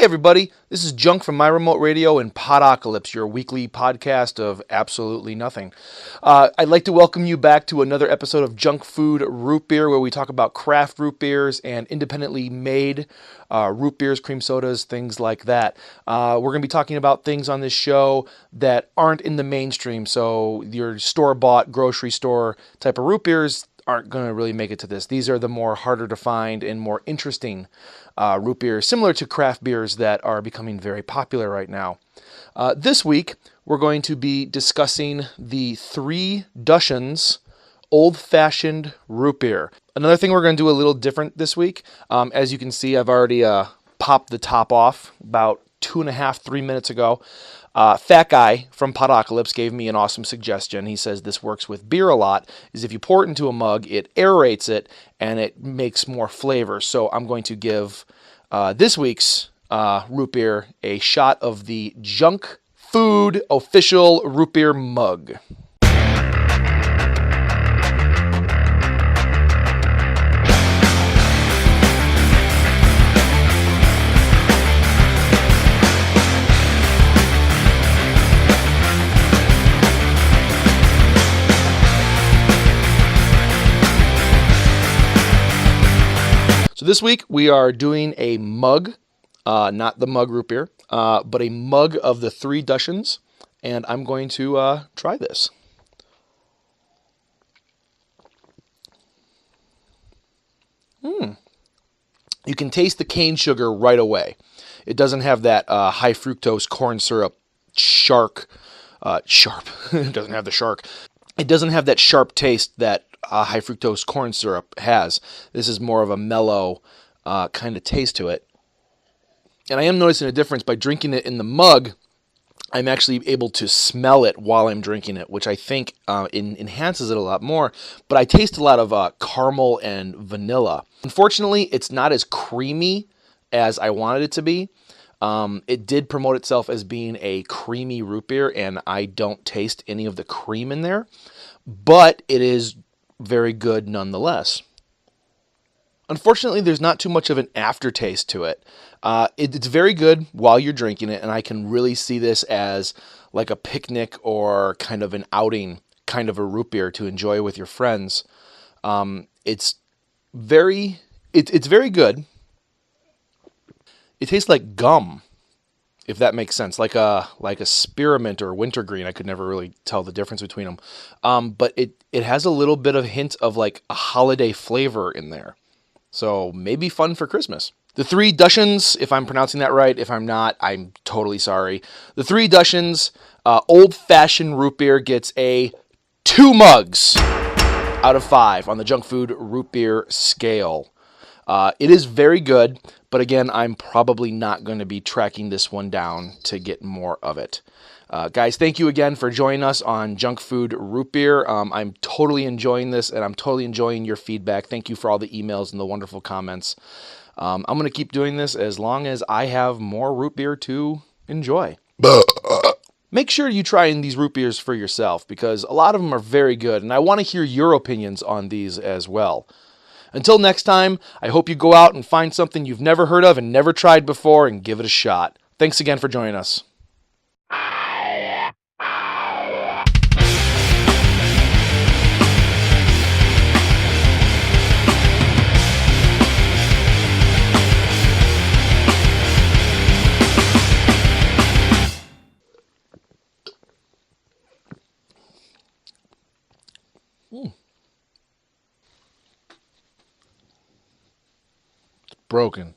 Hey everybody, this is Junk from My Remote Radio and Podocalypse, your weekly podcast of absolutely nothing. I'd like to welcome you back to another episode of Junk Food Root Beer, where we talk about craft root beers and independently made root beers, cream sodas, things like that. We're going to be talking about things on this show that aren't in the mainstream, so your store-bought, grocery store type of root beers aren't going to really make it to this. These are the more harder to find and more interesting root beers, similar to craft beers that are becoming very popular right now. This week, we're going to be discussing the Three Dachshunds old-fashioned root beer. Another thing we're going to do a little different this week. As you can see, I've already popped the top off about 2.5-3 minutes ago. Fat Guy from Podocalypse gave me an awesome suggestion. He says this works with beer a lot, is if you pour it into a mug, it aerates it, and it makes more flavor. So I'm going to give this week's root beer a shot of the JunkFood official root beer mug. So this week we are doing a mug, not the mug root beer, but a mug of the Three Dachshunds, and I'm going to try this. You can taste the cane sugar right away. It doesn't have that high fructose corn syrup sharp. It doesn't have the shark. It doesn't have that sharp taste that high fructose corn syrup has. This is more of a mellow kind of taste to it. And I am noticing a difference by drinking it in the mug. I'm actually able to smell it while I'm drinking it, which I think enhances it a lot more. But I taste a lot of caramel and vanilla. Unfortunately, it's not as creamy as I wanted it to be. It did promote itself as being a creamy root beer, and I don't taste any of the cream in there. But it is very good nonetheless. Unfortunately, there's not too much of an aftertaste to it. It's very good while you're drinking it, and I can really see this as like a picnic or kind of an outing kind of a root beer to enjoy with your friends. It's very good. It tastes like gum, if that makes sense, like a spearmint or wintergreen. I could never really tell the difference between them. But it has a little bit of hint of like a holiday flavor in there. So maybe fun for Christmas. The Three Dachshunds, if I'm pronouncing that right. If I'm not, I'm totally sorry. The Three Dachshunds old-fashioned root beer gets a 2 mugs out of 5 on the junk food root beer scale. It is very good, but again, I'm probably not going to be tracking this one down to get more of it. Guys, thank you again for joining us on Junk Food Root Beer. I'm totally enjoying this, and I'm totally enjoying your feedback. Thank you for all the emails and the wonderful comments. I'm going to keep doing this as long as I have more root beer to enjoy. Make sure you try these root beers for yourself, because a lot of them are very good, and I want to hear your opinions on these as well. Until next time, I hope you go out and find something you've never heard of and never tried before and give it a shot. Thanks again for joining us. Broken.